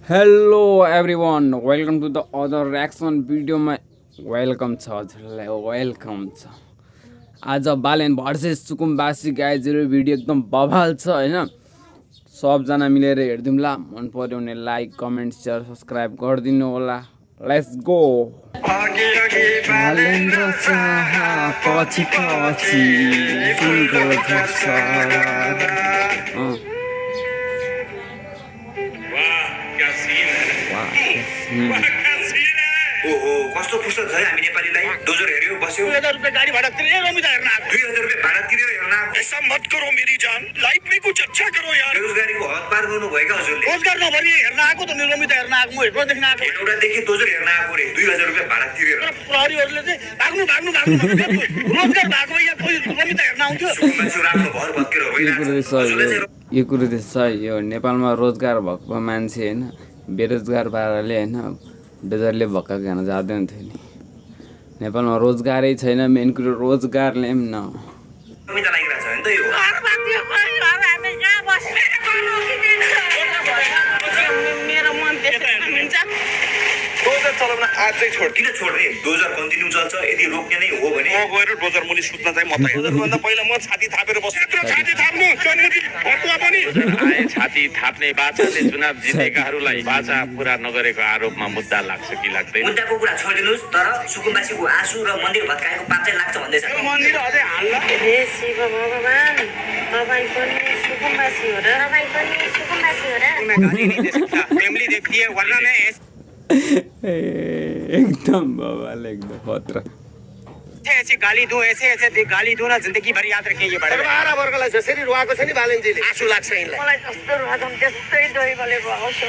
Hello everyone welcome to the other reaction भिडियोमा welcome छ हजुरलाई वेलकम छ। आज बालेन भर्सेस सुकुम्बासी गाइजहरू भिडियो एकदम बवाल छ होइन। सबजना मिलेर हेरिदिउँ ल। मन पर्यो भने लाइक कमेन्ट सेयर सब्सक्राइब गरिदिनु होला। Let's go. ओहो कस्तो फुर्सद छ हामी नेपालीलाई। डोजर हेर्यो बस्यो 2000 रुपए गाड़ी भाड़ा तिरेर रमिता हेर्न आएको। 2000 रुपये भाडा तिरेर हेर्न आएको। ऐसा मत करो मेरी जान, लाइफ में कुछ अच्छा करो यार। बेरोजगारीको हद पार गर्नु भएका हजुरले। रोजगार नभरि हेर्न आएको त रमिता हेर्न आएको, म हेर्नदेखि आएको। एउटादेखि डोजर हेर्न आएको रे 2000 रुपये भाडा तिरेर। प्रहरीहरूले चाहिँ भाग्नु भाग्नु भाग्नु रोजगार भएको या कोही रमिता हेर्न आउँथ्यो। मान्छे राम्रो भर भत्केर यो कुरो चाहिँ सही हो। नेपालमा रोजगार भएको मान्छे होइन बेरोजगार पाराले होइन डोजरले भक्का खान जाँदैन थियो नि। नेपालमा रोजगारै छैन। मेन कुरो रोजगार ल्याउँ न। रमिता लागिरहेछ भने त यो मेरो मन त्यसै हुन्छ। डोजर चलाउन आजै छोड। किन छोड्ने? डोजर कन्टिन्यू चल्छ। यदि रोक्ने नै हो भने म गएर डोजर मुनि सुत्न चाहिँ म त डोजरभन्दा पहिला म छाती थापेर बस्छु। छाती थाप्नु जन्मदिन फटुवा पनि छाती थाप्ने बाचाले चुनाव जितेकाहरूलाई बाचा पूरा नगरेको आरोपमा मुद्दा लाग्छ कि लाग्दैन? मुद्दाको कुरा छोडिदिनुहोस्, तर सुकुम्बासीको आँसु र मन्दिर भत्काएको पाप चाहिँ लाग्छ भन्दैछ। मन्दिर अझै हाल्ला। हे शिव भगवान, तपाईँ पनि सुकुम्बासी हो र? तपाईँ पनि सुकुम्बासी हो र? फैमिली देखती है वरना मैं एकदम बवाल एकदम खतरा। ऐसे गाली दूं, ऐसे गाली दूं ना, जिंदगी भर याद रखें ये बड़े बाह्र वर्गलाई जसरी रुवाएको छ नि बालेनजीले, आँसु लाग्छ यिनलाई। मलाई कस्तो रुवादम त्यस्तै दोही गलेको आउँछ।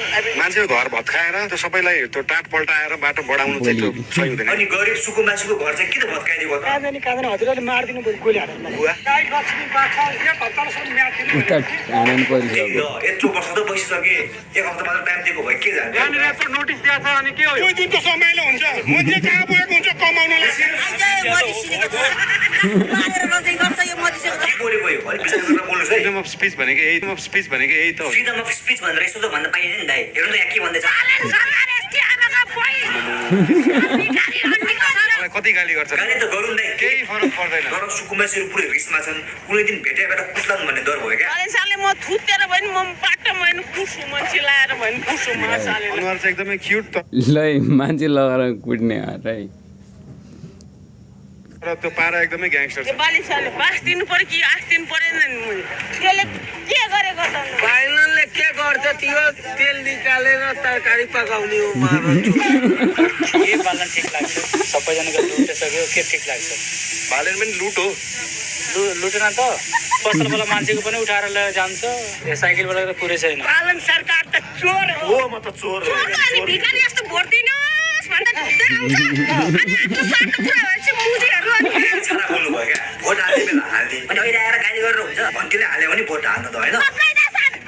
मान्छेको घर भत्काएर त्यो सबैलाई त्यो टाट पल्टाएर बाटो बढाउनु चाहिँ त्यो सही हुँदैन। अनि गरिब सुकुम्बासीको घर चाहिँ किन भत्काइदिएको त? काँदैन हजुरले मारिदिनु पर्यो गोली हालेर। गाई लक्ष्मी बाछा यो भत्काउनसम्म म्याटिनु उता हानेन परिसक्यो। यत्रो वर्ष त बसिसके, एक हप्ता मात्र टाइम दिएको भए के जाने? यहाँनिर यत्रो नोटिस दिएको छ अनि के हो? दुई दिनको समयले हुन्छ। मान्छे कहाँ पुगेको हुन्छ कमाउनलाई। के बोलेको यो? अलिक विचार गरेर बोल्नुहोस् है। फ्रिडम अफ स्पिच भनेको यही त हो। फ्रिडम अफ स्पिच भनेर यस्तो त भन्न पाइएन नि दाइ। हेर्नु त यहाँ के भन्दैछ। मलाई कति गाली गर्छ गाली त गरौँ दाइ, केही फरक पर्दैन। तर सुकुम्बासीहरू पुरै रिसमा छन्। कुनै दिन भेटे बेला कुट्लान् भन्ने डर भयो क्या। साले म थुतेर भएन म बाटोमा हैन कुसु म चिलाएर भएन कुसु म साले। अनुहार चाहिँ एकदमै क्युट त ल मान्छे लगाएर कुट्ने है। र त्यो पारा एकदमै ग्याङ्स्टर यो छ। बाली साले बास दिनु पर्यो कि आस दिनु परेन नि मैले। त्यसले के गरेको त? बाइनले के गर्छ त्यो तेल निकालेर तरकारी पकाउने हो मारो। के बालन ठिक लाग्छ? सबैजनाको लुटिसक्यो के ठिक लाग्छ? बालेन पनि लुट हो। लुटेन त पसलवाला मान्छेको पनि उठाएर लिएर जान्छ। यो साइकलवाला त पुरै छैन। पालन सरकार त चोर हो। म त चोर चोर त अनि भिखारी जस्तो भोट दिनुहोस् भन्दा आउँछ। अनि आफ्नो सानो कुरा भएपछि मुजीहरू अनि छाडा बोल्नु भयो क्या। भोट हाल्ने बेला हाल्ने, अनि अहिले आएर गाली गरेर हुन्छ। भन्टीले हाल्यो भने भोट हाल्नु त होइन।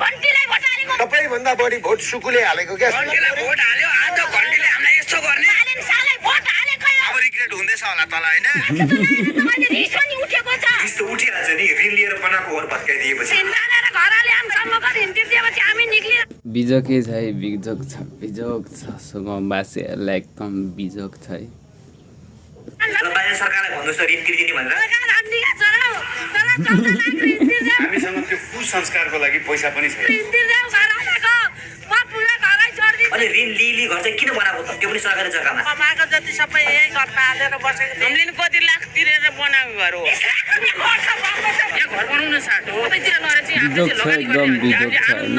घन्टीलाई भोट हालेको सबैभन्दा बढी भोट सुकुले हालेको क्या। घन्टीलाई भोट हाल्यो, आज घन्टीले हामीलाई यस्तो गर्ने। साले भोट हालेको यो। अब रिग्रेट हुँदैछ होला तल होइन। तपाईँले रिस पनि उठेको छ। रिस त उठिहाल्छ नि। ऋण लिएर बनाएको घर भत्काइदिएपछि। सिन्दालेर घरले आमसम्मको ऋण तिर्दिएपछि हामी निक्लिएर बिजोकै छ है। बिजोक छ सुकुम्बासीहरूलाई एकदम बिजोक छ है। तर बाहिर सरकारलाई भन्नुहोस् त ऋण तिर्दिने भनेर। हामीसँग त्यो कुसंस्कारको लागि पैसा पनि छैन। अनि ऋण लिई घर चाहिँ किन बनाएको त? त्यो पनि सरकारी जग्गामा। कमाएको जति सबै यही घरमा हालेर बसेको थियो। हामीले कति लाख तिरेर बनाएको घर हो। यहाँ घर बनाउन साटो हो। सबैतिर लगेर चाहिँ हामीले बिजोक छ लगानी एकदम गर्ने बिजोक छ होइन।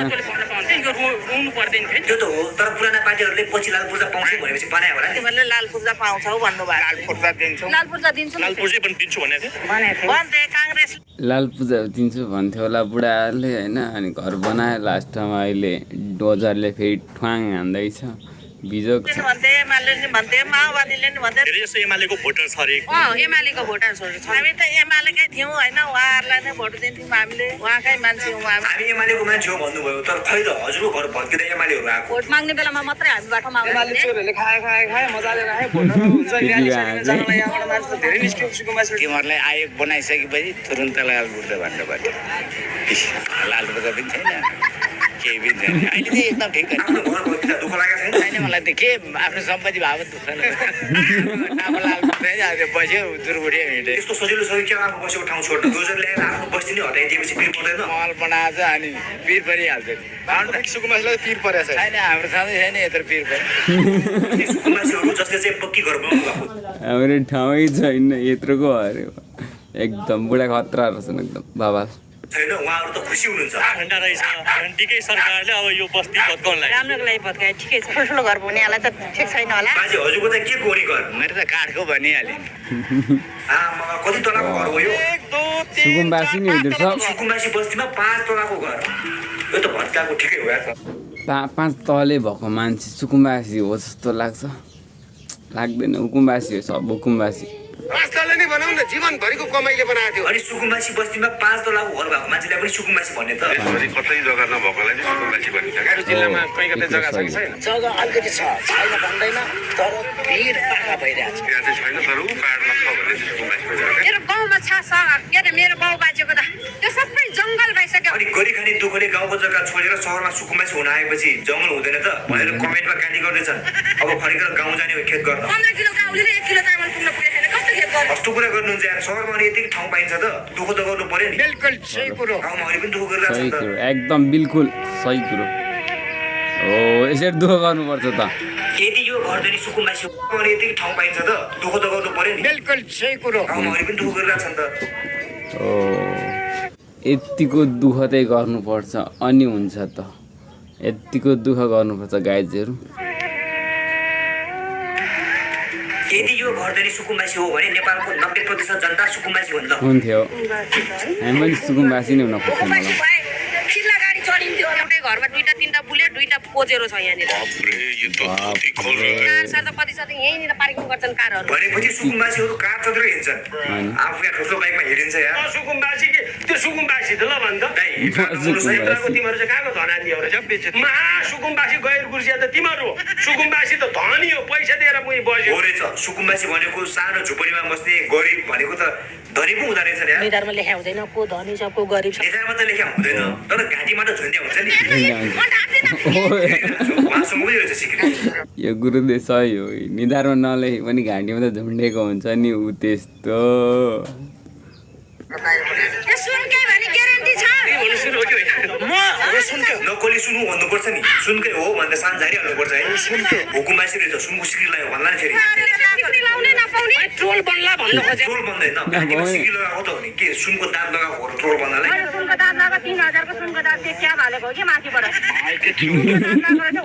रुनु पर्दैन थियो। त्यो त हो, तर पुराना पार्टीहरूले पछि लाल पूर्जा पाउँछौँ भनेपछि बनायो होला नि। तिमीहरूले लाल पूर्जा पाउँछौ भन्नुभयो। लाल पूर्जा दिन्छौ। लाल पूर्जा दिन्छु लाल पूर्जा पनि दिन्छु भनेको थियो। भन्थे काङ्ग्रेस लाल पूजा दिन्छु भन्थ्यो होला बुढाहरूले होइन। अनि घर बनायो लास्टमा अहिले डोजरले फेरि ठ्वाङ हान्दैछ। बिजोक छ। भन्थे एमाले नि भन्थे माओवादीले नि भन्थे। धेरै जस्तो एमालेको भोटर्स हरे एमालेको भोटर्सहरू छ। हामी त एमालेकै थियौँ होइन। उहाँहरूलाई नै भोट दिन्थ्यौँ हामीले। उहाँकै मान्छे हौँ हामी। हामी एमालेको मान्छे हो भन्नुभयो, तर खै त हजुरको घर भत्किँदा एमालेहरू आएको। भोट माग्ने बेलामा मात्रै हामी बाटोमा आउँदै चोरहरूले खाए मजाले राखे भोटरहरू हुन्छ गाली सालीमा जानलाई यहाँबाट मान्छे धेरै निस्क्यो सुकुम्बासी। तिमीहरूलाई आयोग बनाइसकेपछि तुरुन्त लाल बुर्दा भन्नु पर्यो। लाल बुर्दा पनि छैन। केही पनि छैन अहिले चाहिँ एकदम ठिक छ आफ्नो घर भएदेखि दुःख लागेको छैन छैन मलाई त के आफ्नो सम्पत्ति भए पनि दुःख नामलाल बस्यो दुर्बुढे हिँडे यस्तो सजिलो छ कि क्या आफ्नो बसेको ठाउँ छोड्न डोजर ल्याएर आफ्नो बस्ती नै हटाइदिएपछि पिर पर्दैन मल बनाएछ अनि पिर परिहाल्छ नि सुकुमासीलाई पिर परेको छ छैन हाम्रो छँदै छैन यत्रो पिर पऱ्यो सुकुम्बासीहरू जसले चाहिँ पक्की घर बनाउनु भएको हाम्रो ठाउँै छैन यत्रोको अरे एकदम बुढा खतरा रहेछन् एकदम बाबा छैन उहाँहरू त खुसी हुनुहुन्छ 8 घण्टा रहेछ ठिकै सरकारले अब यो बस्ती भत्काउनलाई राम्रोको लागि भत्काए ठिकै छ ठुलो घर हुनेहरूलाई त ठिक छैन होला बाजे हजुरको त के कोरी घर मैले त काठको भनिहालेँ कति तलाको घर हो यो सुकुम्बासी नि हुँदो रहेछ सुकुम्बासी बस्तीमा 5 तलाको घर यो त भत्काको ठिकै हो यार 5 तले भएको मान्छे सुकुम्बासी हो जस्तो लाग्छ लाग्दैन हुकुम्बासी हो सब हुकुम्बासी राष्ट्रले नै बनाउन जीवनभरिको कमाइले बनाएको थियो अनि सुकुम्बासी बस्तीमा 5 तलाको घर भएको मान्छेलाई पनि सुकुम्बासी भन्ने त यसरी कतै जग्गा नभएकोलाई चाहिँ सुकुम्बासी भनिन्छ क्या जिल्लामा कहीँ कतै जग्गा छ कि छैन जग्गा अलिकति छ छैन भन्दैन तर भिड पाका भइरहेको छ यहाँ चाहिँ छैन तर ऊ पाहाडमा छ भने चाहिँ सुकुम्बासी भन्छ मेरो गाउँमा छ के अरे मेरो बाउ बाजेको त त्यो सबै जङ्गल भइसक्यो अनि गरी खाने दुःखले गाउँको जग्गा छोडेर सहरमा सुकुम्बासी हुन आएपछि जङ्गल हुँदैन त भनेर कमेन्टमा गाली गर्दैछन् अब फर्केर गाउँ जाने हो खेत गर्न 15 किलो गाउँले 1 किलो चामल पुग्न पुगेको छैन कस्तो खेत गर्नु कस्तो कुरा गर्नुहुन्छ यार सहरमा अनि यति ठाउँ पाइन्छ त दुःख त गर्नु पर्यो नि बिल्कुल सही कुरो गाउँमा अहिले पनि दुःख गरिरहेको सही छ कुरो त एकदम बिल्कुल सही कुरो हो यसरी दुःख गर्नुपर्छ त यदि यो घर धनी सुकुम्बासी हो अनि यति ठाउँ पाइन्छ त दुःख त गर्नु पर्यो नि बिल्कुल सही कुरो गाउँमा अहिले पनि दुःख गरिरहेको छ नि त हो यतिको दुःख चाहिँ गर्नुपर्छ अनि हुन्छ त यतिको दुःख गर्नुपर्छ गाइजहरू यदि यो घर धनी सुकुम्बासी हो भने नेपालको 90% जनता सुकुम्बासी हुन्छ हुन्थ्यो हामी पनि सुकुम्बासी नै हुन खोज्छौँ हुकुम्बासी होला भए खिल्ला गाडी चढिन्थ्यो एउटै घरमा 2टा 3टा बुलेट 2टा पोजेरो छ यहाँनिर यो त कति खोल कार सार्दा प्रतिशत यहीँनिर पार्किङ गर्छन् कारहरू भनेपछि सुकुम्बासीहरू कार चढेर हिँड्छन् आफू यहाँ ठुलो बाइकमा हिँडिन्छ यार सुकुम्बासी के त्यो सुकुम्बासी त ल भन्छ तिमीहरू चाहिँ कहाँको धनानी हो रहेछ सुकुम्बासी गैर गुर्सिया त तिमीहरू हो सुकुम्बासी त धनी हो पैसा दिएर मुही बस्यो हो रहेछ सुकुम्बासी भनेको सानो झुपडीमा बस्ने गरिब भनेको त धनी पो हुँदो रहेछ नि यार निधारमा लेखा हुँदैन को धनी छ को गरिब छ नेतामा त लेखा हुँदैन तर घाँटीमा त झुन्ड्या हुन्छ नि हुन्छ। उहाँसँग पनि रहेछ सिक्रेट यो गुरुदेव सही हो निधारमा नलेखे पनि घाँटीमा त झुन्डेको हुन्छ नि ऊ त्यस्तो सुनकै भने ग्यारेन्टी छ नक्कली सुन भन्नुपर्छ नि सुनकै हो भनेर सान झारिहाल्नुपर्छ है हुकुम्बासी रहेछ सुनको सिक्री लगायो भन्ला नि फेरि सिक्री लाउनै नपाउने ट्रोल बन्ला भन्नु खोजे ट्रोल बन्दैन घाँटीमा सिक्री लगाएको त हो नि के सुनको दाँत लगाएको हो र ट्रोल बन्नलाई सुनको दाम लगा 3000 को सुनको दाम त्यो क्या हालेको हो कि माथिबाट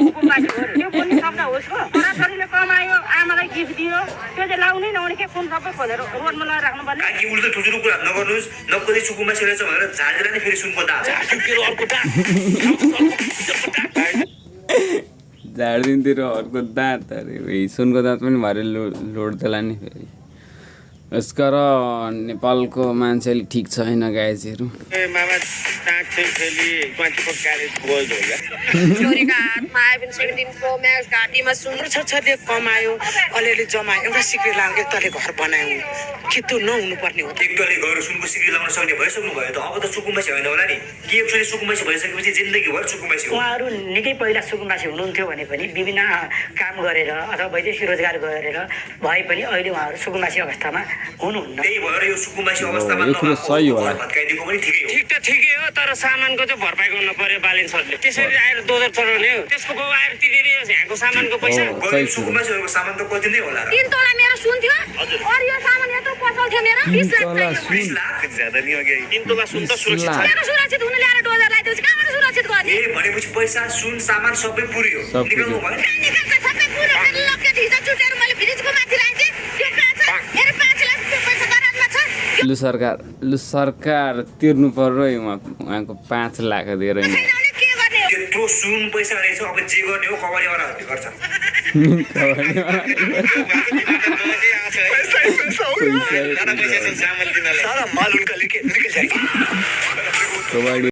हुकुम्बासी हो त्यो पनि शब्द हो उसको छोराछोरीले कमायो आमालाई गिफ्ट दियो त्यो चाहिँ लाउनै नहुने के कुन सबै खोलेर रोडमा लगाएर राख्नु पर्ने काकी उल्टो ठुल्ठुलो कुरा नगर्नुहोस् नक्कली सुकुम्बासी रहेछ भनेर झार्दैन नि फेरि सुनको दाँत झाडिदिन्थ्यो अर्को दाँत अरे सुनको दाँत पनि भरे लोड्दैला नि फेरि यसकार नेपालको मान्छेले ठिक छैन गाइजहरू मामा साँच्चै फेरि मान्छेको क्यारेज गोल्ड हो क्या छोरीको हातमा आइफोन 17 प्रो म्याक्स घाँटीमा सुन छोरीले कमायो अलिअलि जमायो एउटा सिक्री लगाउँ एक तले घर बनायौँ कि त्यो नहुनु पर्ने हो एक तले गएर सुनको सिक्री लगाउन सक्ने भइसक्नु भयो त अब त सुकुम्बासी होइन होला नि के एकचोटि सुकुम्बासी भइसकेपछि जिन्दगीभर सुकुम्बासी हो उहाँहरू निकै पहिला सुकुम्बासी हुनुहुन्थ्यो भने पनि विभिन्न काम गरेर अथवा वैदेशिक रोजगार गरेर भए पनि अहिले उहाँहरू सुकुम्बासी अवस्थामा हुनुहुन्न त्यही भएर यो सुकुम्बासी अवस्थामा यो कुरो सही होला। भत्काइदिएको पनि ठिकै हो ठिक त ठिकै हो तर सामानको चाहिँ भरपाई गर्नु पर्यो बालिन सरले त्यसरी आएर दोजर चढाउने हो त्यसको बाउ आएर तिरेर यहाँको सामानको पैसा गरिब सुकुम्बासीहरूको सामान त कति नै होला र 3 तोला मेरो सुन थियो अरु यो सामान यत्रो पसल थियो मेरो 20 लाख तोला चाहियो 20 लाख ज्यादा नि हो कि 3 तोला सुन त सुरक्षित छ मेरो सुरक्षित हुन ल्याएर डोजर लगाइदिएपछि कहाँबाट सुरक्षित गर्ने ए भनेपछि पैसा सुन सामान सबै पुर्यो सब निकाल्नु भयो निकाल्छ सबै पुरो लक्के ढिजा चुटेर मैले फ्रिजको माथि राखेँ त्यो कहाँ छ मेरो 5 लाख रुपैयाँ पैसा दराजमा छ लु सरकार तिर्नु पर्यो उहाँको 5 लाख दिएर नि छैन भने के गर्ने हो त्यत्रो सुन पैसा रहेछ अब जे गर्ने हो कबाडीवालाहरूले गर्छ सारा माल उनका लेके निकल जाएगी कबड्डी